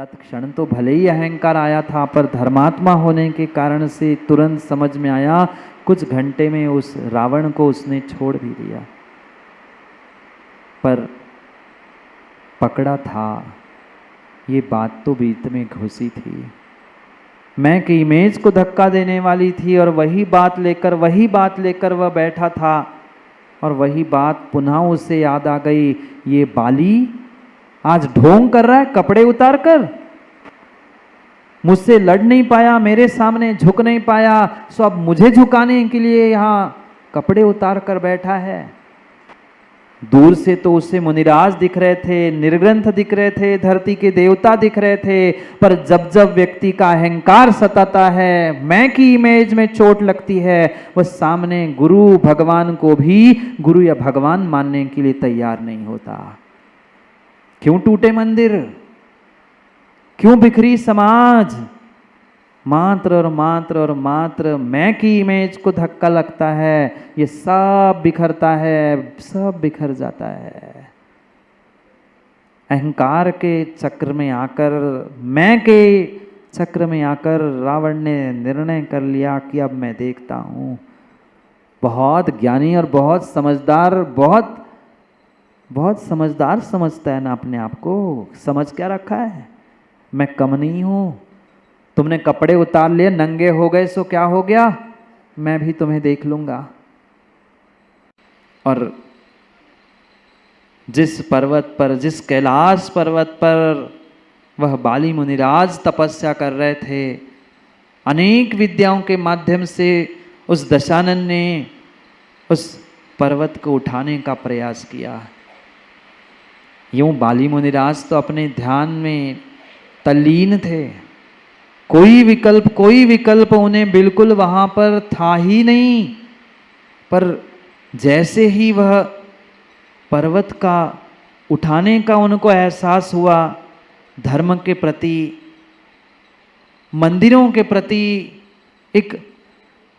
तत्क्षण तो भले ही अहंकार आया था, पर धर्मात्मा होने के कारण से तुरंत समझ में आया, कुछ घंटे में उस रावण को उसने छोड़ भी दिया। पर पकड़ा था, ये बात तो बीच में घुसी थी। मैं की इमेज को धक्का देने वाली थी और वही बात लेकर वह बैठा था और वही बात पुनः उसे याद आ गई। ये बाली आज ढोंग कर रहा है कपड़े उतार कर, मुझसे लड़ नहीं पाया, मेरे सामने झुक नहीं पाया, सो अब मुझे झुकाने के लिए यहाँ कपड़े उतार कर बैठा है। दूर से तो उसे मुनिराज दिख रहे थे, निर्ग्रंथ दिख रहे थे, धरती के देवता दिख रहे थे, पर जब जब व्यक्ति का अहंकार सताता है, मैं की इमेज में चोट लगती है, वह सामने गुरु भगवान को भी गुरु या भगवान मानने के लिए तैयार नहीं होता। क्यों टूटे मंदिर, क्यों बिखरी समाज? मात्र और मात्र मैं की इमेज को धक्का लगता है, ये सब बिखरता है, सब बिखर जाता है। अहंकार के चक्र में आकर, मैं के चक्र में आकर रावण ने निर्णय कर लिया कि अब मैं देखता हूँ। बहुत ज्ञानी और बहुत समझदार, बहुत समझदार समझता है ना अपने आप को। समझ क्या रखा है, मैं कम नहीं हूँ। तुमने कपड़े उतार लिए, नंगे हो गए, सो क्या हो गया, मैं भी तुम्हें देख लूंगा। और जिस पर्वत पर, जिस कैलाश पर्वत पर वह बाली मुनिराज तपस्या कर रहे थे, अनेक विद्याओं के माध्यम से उस दशानन ने उस पर्वत को उठाने का प्रयास किया। यूं बाली मुनिराज तो अपने ध्यान में तल्लीन थे, कोई विकल्प उन्हें बिल्कुल वहां पर था ही नहीं। पर जैसे ही वह पर्वत का उठाने का उनको एहसास हुआ, धर्म के प्रति, मंदिरों के प्रति एक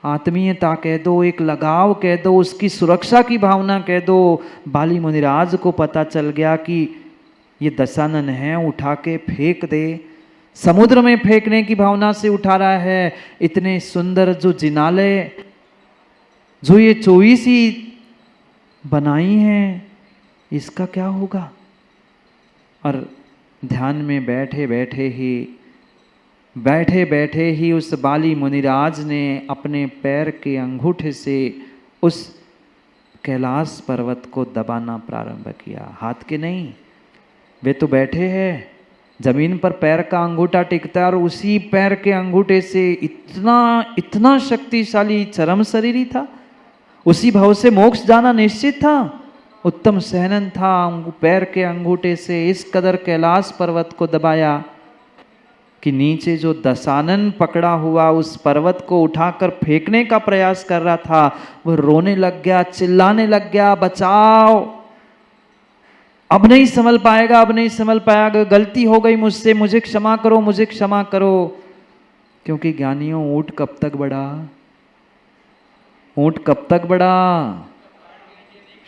आत्मीयता कह दो, एक लगाव कह दो, उसकी सुरक्षा की भावना कह दो, बाली मुनिराज को पता चल गया कि ये दशानन है, उठा के फेंक दे। समुद्र में फेंकने की भावना से उठा रहा है। इतने सुंदर जो जिनालय, जो ये 24 ही बनाई हैं, इसका क्या होगा? और ध्यान में बैठे बैठे ही उस बाली मुनिराज ने अपने पैर के अंगूठे से उस कैलाश पर्वत को दबाना प्रारंभ किया। हाथ के नहीं, वे तो बैठे हैं, जमीन पर पैर का अंगूठा टिकता है और उसी पैर के अंगूठे से इतना शक्तिशाली चरम शरीरी था, उसी भाव से मोक्ष जाना निश्चित था, उत्तम सहनन था। पैर के अंगूठे से इस कदर कैलाश पर्वत को दबाया कि नीचे जो दशानन पकड़ा हुआ उस पर्वत को उठाकर फेंकने का प्रयास कर रहा था, वह रोने लग गया, चिल्लाने लग गया, बचाओ, अब नहीं संभल पाएगा, गलती हो गई मुझसे, मुझे क्षमा करो। क्योंकि ज्ञानियों, ऊंट कब तक बढ़ा?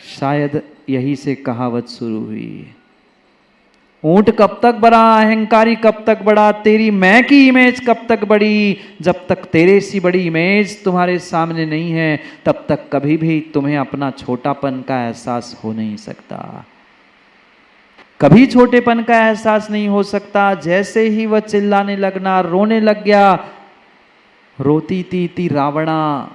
शायद यही से कहावत शुरू हुई। ऊंट कब तक बढ़ा, अहंकारी कब तक बढ़ा, तेरी मैं की इमेज कब तक बढ़ी? जब तक तेरे सी बड़ी इमेज तुम्हारे सामने नहीं है, तब तक कभी भी तुम्हें अपना छोटापन का एहसास हो नहीं सकता। कभी छोटेपन का एहसास नहीं हो सकता। जैसे ही वह चिल्लाने लगना, रोने लग गया, रोती थी रावणा,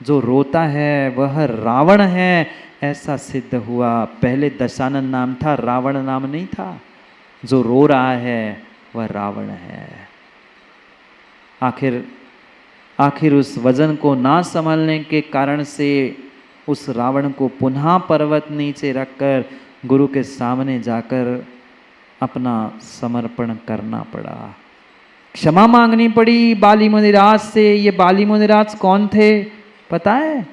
जो रोता है वह रावण है, ऐसा सिद्ध हुआ। पहले दशानन नाम था, रावण नाम नहीं था। जो रो रहा है वह रावण है। आखिर उस वजन को ना संभालने के कारण से उस रावण को पुनः पर्वत नीचे रखकर गुरु के सामने जाकर अपना समर्पण करना पड़ा, क्षमा मांगनी पड़ी बाली मुनिराज से। ये बाली मुनिराज कौन थे पता है?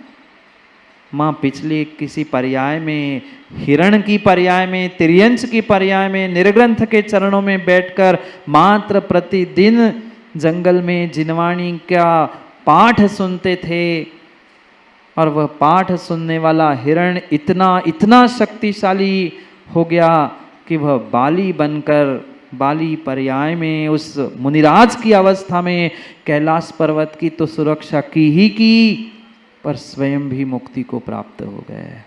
माँ पिछले किसी पर्याय में, हिरण की पर्याय में, तिर्यंच की पर्याय में, निर्ग्रंथ के चरणों में बैठकर मात्र प्रतिदिन जंगल में जिनवाणी का पाठ सुनते थे। और वह पाठ सुनने वाला हिरण इतना शक्तिशाली हो गया कि वह बाली बनकर बाली पर्याय में उस मुनिराज की अवस्था में कैलाश पर्वत की तो सुरक्षा की ही की, पर स्वयं भी मुक्ति को प्राप्त हो गए।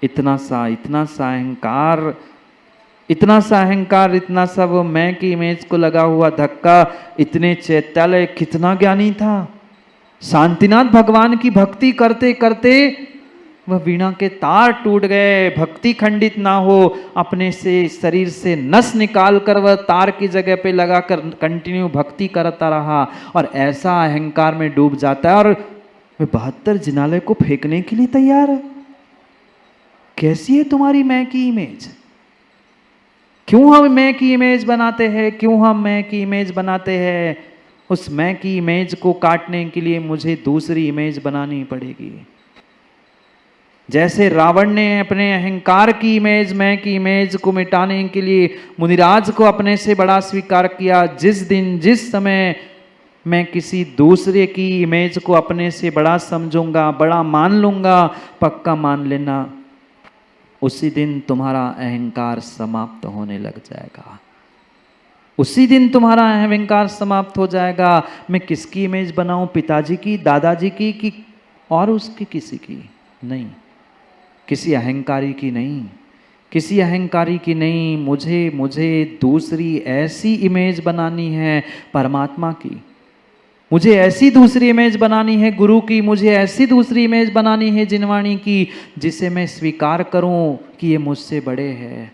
इतना सा अहंकार, इतना सा वो मैं की इमेज को लगा हुआ धक्का, इतने चैत्यालय कितना ज्ञानी था। शांतिनाथ भगवान की भक्ति करते करते वह वीणा के तार टूट गए, भक्ति खंडित ना हो, अपने से शरीर से नस निकाल कर वह तार की जगह पे लगाकर कंटिन्यू भक्ति करता रहा, और ऐसा अहंकार में डूब जाता है और वह 72 जिनालय को फेंकने के लिए तैयार है। कैसी है तुम्हारी मैं की इमेज? क्यों हम मैं की इमेज बनाते हैं? क्यों हम मैं की इमेज बनाते हैं? उस मैं की इमेज को काटने के लिए मुझे दूसरी इमेज बनानी पड़ेगी। जैसे रावण ने अपने अहंकार की इमेज, मैं की इमेज को मिटाने के लिए मुनिराज को अपने से बड़ा स्वीकार किया। जिस दिन जिस समय मैं किसी दूसरे की इमेज को अपने से बड़ा समझूंगा, बड़ा मान लूंगा, पक्का मान लेना, उसी दिन तुम्हारा अहंकार समाप्त होने लग जाएगा। उसी दिन तुम्हारा अहंकार समाप्त हो जाएगा। मैं किसकी इमेज बनाऊं? पिताजी की, दादाजी की, कि और उसकी किसी की? नहीं, किसी अहंकारी की नहीं, किसी अहंकारी की नहीं। मुझे दूसरी ऐसी इमेज बनानी है परमात्मा की। मुझे ऐसी दूसरी इमेज बनानी है गुरु की। मुझे ऐसी दूसरी इमेज बनानी है जिनवाणी की, जिसे मैं स्वीकार करूं कि ये मुझसे बड़े हैं।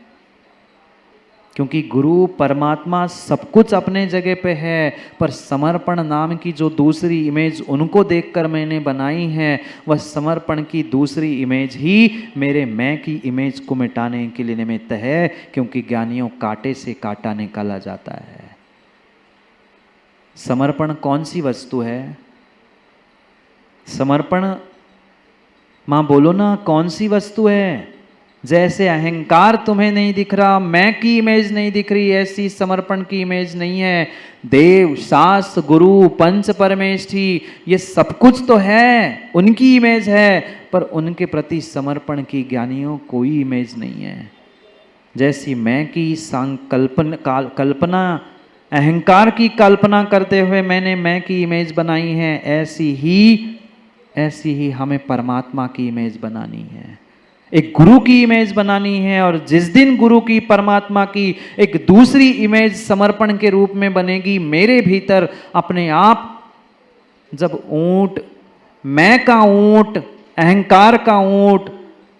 क्योंकि गुरु परमात्मा सब कुछ अपने जगह पे है, पर समर्पण नाम की जो दूसरी इमेज उनको देखकर मैंने बनाई है, वह समर्पण की दूसरी इमेज ही मेरे मैं की इमेज को मिटाने के लिए निमित्त है। क्योंकि ज्ञानियों कांटे से कांटा निकाला जाता है। समर्पण कौन सी वस्तु है? समर्पण, मां बोलो ना, कौन सी वस्तु है? जैसे अहंकार तुम्हें नहीं दिख रहा, मैं की इमेज नहीं दिख रही, ऐसी समर्पण की इमेज नहीं है। देव, शास्त्र, गुरु, पंच परमेष्ठी, ये सब कुछ तो है, उनकी इमेज है, पर उनके प्रति समर्पण की ज्ञानियों कोई इमेज नहीं है। जैसी मैं की कल्पना, अहंकार की कल्पना करते हुए मैंने मैं की इमेज बनाई है, ऐसी ही हमें परमात्मा की इमेज बनानी है, एक गुरु की इमेज बनानी है। और जिस दिन गुरु की, परमात्मा की एक दूसरी इमेज समर्पण के रूप में बनेगी मेरे भीतर, अपने आप जब ऊंट, मैं का ऊंट, अहंकार का ऊंट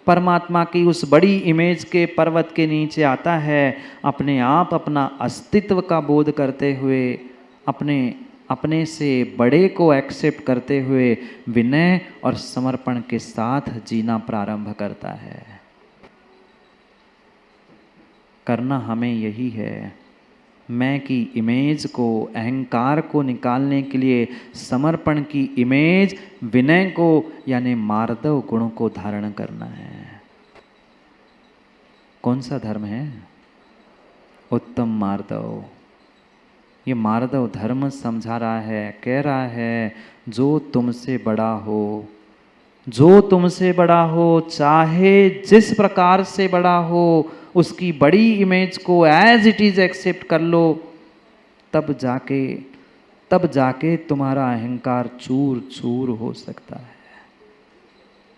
परमात्मा की उस बड़ी इमेज के पर्वत के नीचे आता है, अपने आप अपना अस्तित्व का बोध करते हुए, अपने से बड़े को एक्सेप्ट करते हुए विनय और समर्पण के साथ जीना प्रारंभ करता है। करना हमें यही है। मैं की इमेज को, अहंकार को निकालने के लिए समर्पण की इमेज, विनय को यानी मार्दव गुण को धारण करना है। कौन सा धर्म है? उत्तम मार्दव। ये मार्दव धर्म समझा रहा है, कह रहा है जो तुमसे बड़ा हो, जो तुमसे बड़ा हो, चाहे जिस प्रकार से बड़ा हो, उसकी बड़ी इमेज को एज इट इज एक्सेप्ट कर लो, तब जाके तुम्हारा अहंकार चूर चूर हो सकता है।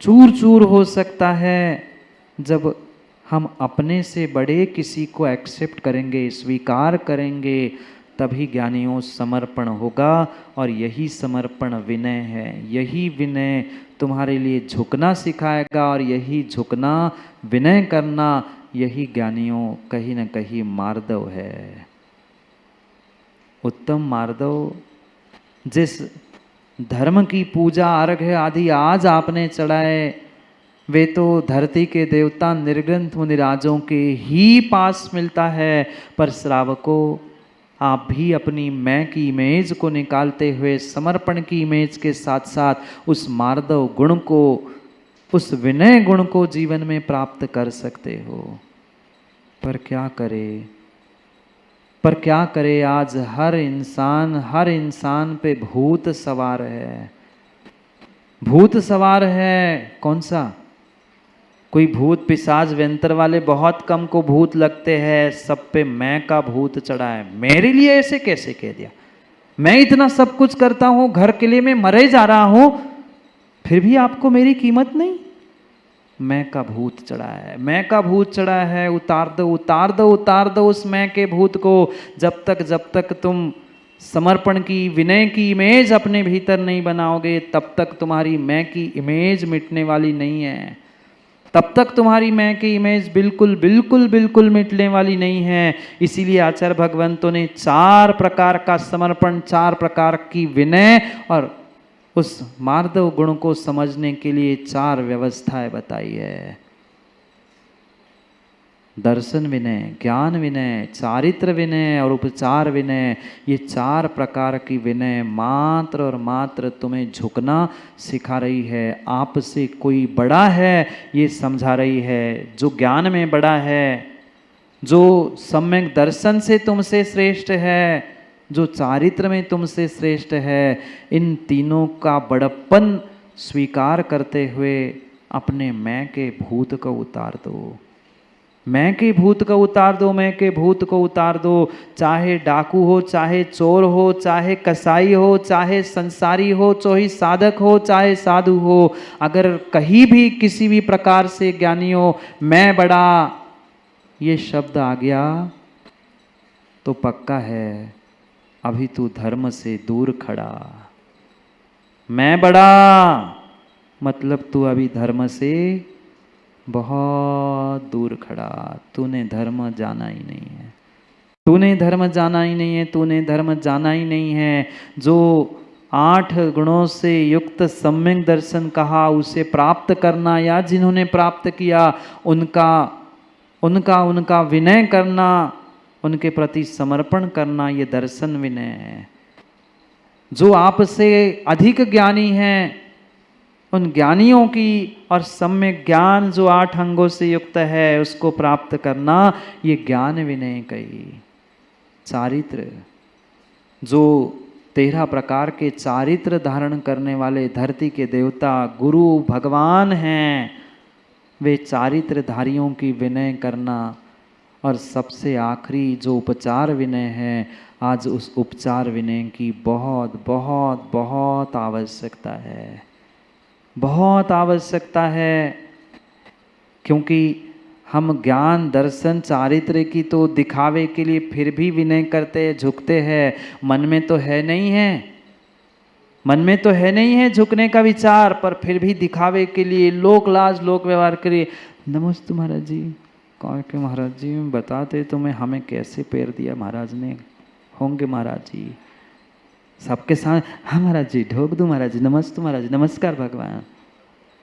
चूर चूर हो सकता है जब हम अपने से बड़े किसी को एक्सेप्ट करेंगे, स्वीकार करेंगे, तभी ज्ञानियों समर्पण होगा। और यही समर्पण विनय है। यही विनय तुम्हारे लिए झुकना सिखाएगा, और यही झुकना, विनय करना, यही ज्ञानियों कहीं न कहीं मार्दव है। उत्तम मार्दव, जिस धर्म की पूजा, अर्घ्य आदि आज आपने चढ़ाए, वे तो धरती के देवता निर्ग्रंथ मुनिराजों के ही पास मिलता है। पर श्रावकों, आप भी अपनी मैं की इमेज को निकालते हुए समर्पण की इमेज के साथ साथ उस मार्दव गुण को, उस विनय गुण को जीवन में प्राप्त कर सकते हो। पर क्या करे आज हर इंसान पे भूत सवार है। भूत सवार है। कौन सा? कोई भूत पिशाच व्यंतर वाले बहुत कम को भूत लगते हैं, सब पे मैं का भूत चढ़ा है। मेरे लिए ऐसे कैसे कह दिया? मैं इतना सब कुछ करता हूं, घर के लिए मैं मरे जा रहा हूं, फिर भी आपको मेरी कीमत नहीं? मैं का भूत चढ़ा है, मैं का भूत चढ़ा है। उतार दो उतार दो उतार दो उस मैं के भूत को। जब तक तुम समर्पण की, विनय की इमेज अपने भीतर नहीं बनाओगे, तब तक तुम्हारी मैं की इमेज मिटने वाली नहीं है। तब तक तुम्हारी मैं की इमेज बिल्कुल बिल्कुल बिल्कुल मिटने वाली नहीं है। इसीलिए आचार्य भगवंतों ने 4 प्रकार का समर्पण, 4 प्रकार की विनय और उस मार्दव गुण को समझने के लिए 4 व्यवस्थाएं बताई है। दर्शन विनय, ज्ञान विनय, चारित्र विनय और उपचार विनय। ये 4 प्रकार की विनय मात्र और मात्र तुम्हें झुकना सिखा रही है। आपसे कोई बड़ा है ये समझा रही है, जो ज्ञान में बड़ा है, जो सम्यक दर्शन से तुमसे श्रेष्ठ है, जो चारित्र में तुमसे श्रेष्ठ है। इन तीनों का बड़प्पन स्वीकार करते हुए अपने मैं के भूत को उतार दो। मैं के भूत को उतार दो, मैं के भूत को उतार दो। चाहे डाकू हो, चाहे चोर हो, चाहे कसाई हो, चाहे संसारी हो, चाहे साधक हो, चाहे साधु हो, अगर कहीं भी किसी भी प्रकार से ज्ञानियों मैं बड़ा ये शब्द आ गया तो पक्का है अभी तू धर्म से दूर खड़ा। मैं बड़ा मतलब तू अभी धर्म से बहुत दूर खड़ा। तूने धर्म जाना ही नहीं है, तूने धर्म जाना ही नहीं है, तूने धर्म जाना ही नहीं है। जो 8 गुणों से युक्त सम्यक दर्शन कहा, उसे प्राप्त करना या जिन्होंने प्राप्त किया उनका उनका उनका विनय करना, उनके प्रति समर्पण करना, ये दर्शन विनय है। जो आपसे अधिक ज्ञानी हैं उन ज्ञानियों की और सम्यक ज्ञान जो 8 अंगों से युक्त है उसको प्राप्त करना, ये ज्ञान विनय कही। चारित्र, जो 13 प्रकार के चारित्र धारण करने वाले धरती के देवता गुरु भगवान हैं, वे चारित्रधारियों की विनय करना। और सबसे आखिरी जो उपचार विनय है, आज उस उपचार विनय की बहुत बहुत बहुत आवश्यकता है, बहुत आवश्यकता है। क्योंकि हम ज्ञान दर्शन चारित्र की तो दिखावे के लिए फिर भी विनय करते हैं, झुकते हैं, मन में तो है नहीं है, मन में तो है नहीं है झुकने का विचार, पर फिर भी दिखावे के लिए, लोक लाज लोक व्यवहार के लिए। नमस्ते महाराज जी, कौन के महाराज जी बताते तुम्हें हमें कैसे पैर दिया महाराज ने, होंगे महाराज जी सबके साथ। हाँ महाराज जी, ढोक दो महाराज जी, नमस्ते महाराज जी, नमस्कार भगवान।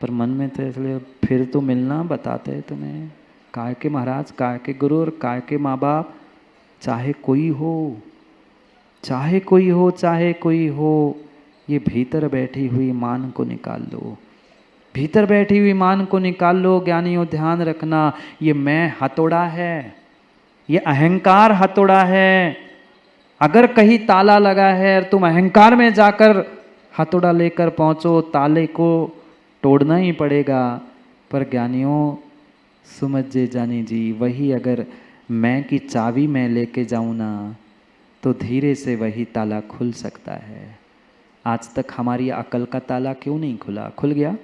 पर मन में तो इसलिए फिर तो मिलना बताते हैं तुम्हें, काय के महाराज, काय के गुरु और काय के माँ बाप, चाहे कोई हो, चाहे कोई हो, चाहे कोई हो, ये भीतर बैठी हुई मान को निकाल लो, भीतर बैठी हुई मान को निकाल लो। ज्ञानियों ध्यान रखना, ये मैं हथौड़ा है, ये अहंकार हथौड़ा है। अगर कहीं ताला लगा है और तुम अहंकार में जाकर हथौड़ा लेकर पहुंचो, ताले को तोड़ना ही पड़ेगा। पर ज्ञानियों समझे जानी जी, वही अगर मैं की चाबी मैं लेके जाऊं ना, तो धीरे से वही ताला खुल सकता है। आज तक हमारी अकल का ताला क्यों नहीं खुला? खुल गया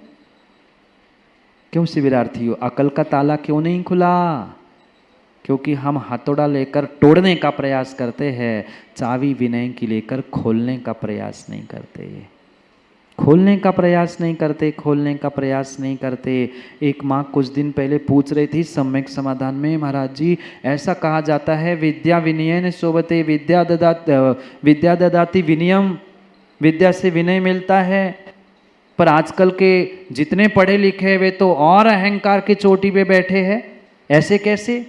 क्यों शिविरार्थियों? अकल का ताला क्यों नहीं खुला? क्योंकि हम हथौड़ा लेकर तोड़ने का प्रयास करते हैं, चाबी विनय की लेकर खोलने का प्रयास नहीं करते, खोलने का प्रयास नहीं करते, खोलने का प्रयास नहीं करते। एक माँ कुछ दिन पहले पूछ रही थी सम्यक समाधान में, महाराज जी ऐसा कहा जाता है विद्या विनयेन शोभते, विद्या ददाति विनयम, विद्या से विनय मिलता है। पर आजकल के जितने पढ़े लिखे वे तो और अहंकार की चोटी पे बैठे हैं, ऐसे कैसे?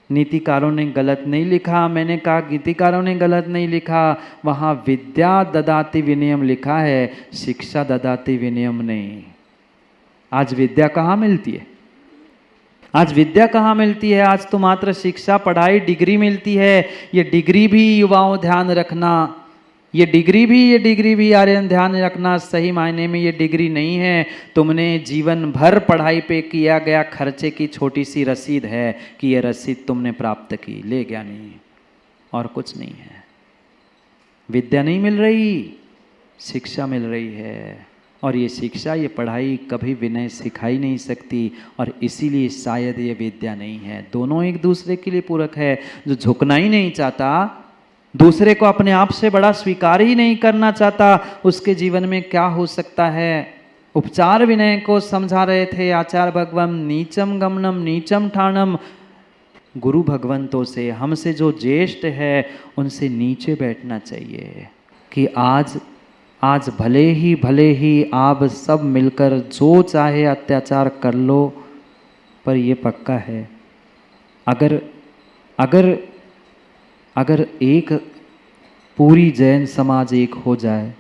नीतिकारों ने गलत नहीं लिखा, मैंने कहा नीतिकारों ने गलत नहीं लिखा, वहाँ विद्या ददाति विनयम लिखा है, शिक्षा ददाति विनयम नहीं। आज विद्या कहाँ मिलती है? आज विद्या कहाँ मिलती है? आज तो मात्र शिक्षा, पढ़ाई, डिग्री मिलती है। ये डिग्री भी युवाओं ध्यान रखना, ये डिग्री भी आर्यन ध्यान रखना, सही मायने में ये डिग्री नहीं है। तुमने जीवन भर पढ़ाई पे किया गया खर्चे की छोटी सी रसीद है कि ये रसीद तुमने प्राप्त की, ले गया नहीं, और कुछ नहीं है। विद्या नहीं मिल रही, शिक्षा मिल रही है, और ये शिक्षा, ये पढ़ाई कभी विनय सिखाई नहीं सकती, और इसीलिए शायद ये विद्या नहीं है। दोनों एक दूसरे के लिए पूरक है। जो झुकना ही नहीं चाहता, दूसरे को अपने आप से बड़ा स्वीकार ही नहीं करना चाहता, उसके जीवन में क्या हो सकता है। उपचार विनय को समझा रहे थे आचार्य भगवान, नीचम गमनम नीचम ठाणम। गुरु भगवंतों से, हमसे जो ज्येष्ठ है उनसे नीचे बैठना चाहिए कि आज भले ही आप सब मिलकर जो चाहे अत्याचार कर लो, पर ये पक्का है, अगर एक पूरी जैन समाज एक हो जाए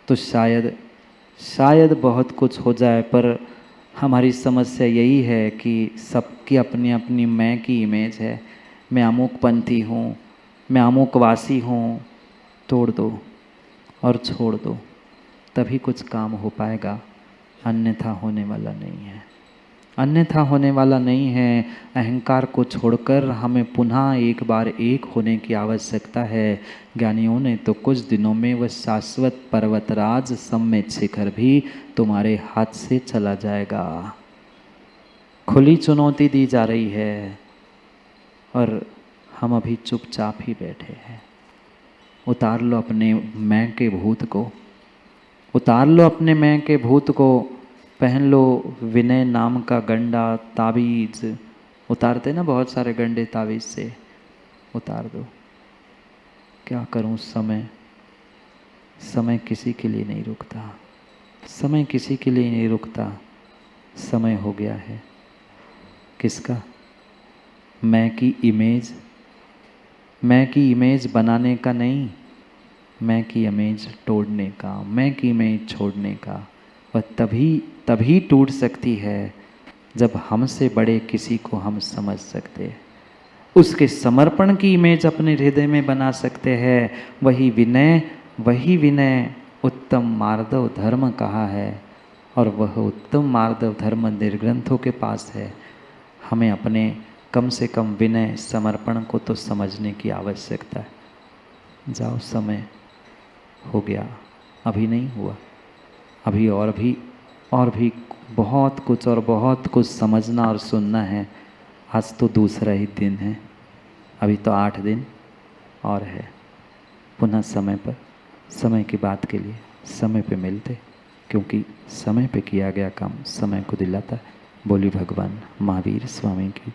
तो शायद बहुत कुछ हो जाए। पर हमारी समस्या यही है कि सबकी अपनी अपनी मैं की इमेज है। मैं अमुक पंथी हूँ, मैं अमुक वासी हूँ, तोड़ दो और छोड़ दो, तभी कुछ काम हो पाएगा, अन्यथा होने वाला नहीं है। अन्यथा होने वाला नहीं है। अहंकार को छोड़कर हमें पुनः एक बार एक होने की आवश्यकता है। ज्ञानियों ने तो कुछ दिनों में वह शाश्वत पर्वतराज सम्मेद शिखर भी तुम्हारे हाथ से चला जाएगा। खुली चुनौती दी जा रही है और हम अभी चुपचाप ही बैठे हैं। उतार लो अपने मैं के भूत को, उतार लो अपने मैं के भूत को, पहन लो विनय नाम का गंडा ताबीज। उतारते ना बहुत सारे गंडे ताबीज से, उतार दो। क्या करूं, समय किसी के लिए नहीं रुकता, समय किसी के लिए नहीं रुकता। समय हो गया है किसका? मैं की इमेज बनाने का नहीं, मैं की इमेज तोड़ने का, मैं की इमेज छोड़ने का। वह तभी टूट सकती है जब हमसे बड़े किसी को हम समझ सकते हैं, उसके समर्पण की इमेज अपने हृदय में बना सकते हैं। वही विनय उत्तम मार्दव धर्म कहा है, और वह उत्तम मार्दव धर्म निर्ग्रंथों के पास है। हमें अपने कम से कम विनय समर्पण को तो समझने की आवश्यकता है। जाओ, समय हो गया, अभी नहीं हुआ, अभी और भी बहुत कुछ समझना और सुनना है। आज तो दूसरा ही दिन है, अभी तो 8 दिन और है। पुनः समय की बात के लिए समय पे मिलते, क्योंकि समय पे किया गया काम समय को दिलाता है। बोली भगवान महावीर स्वामी की।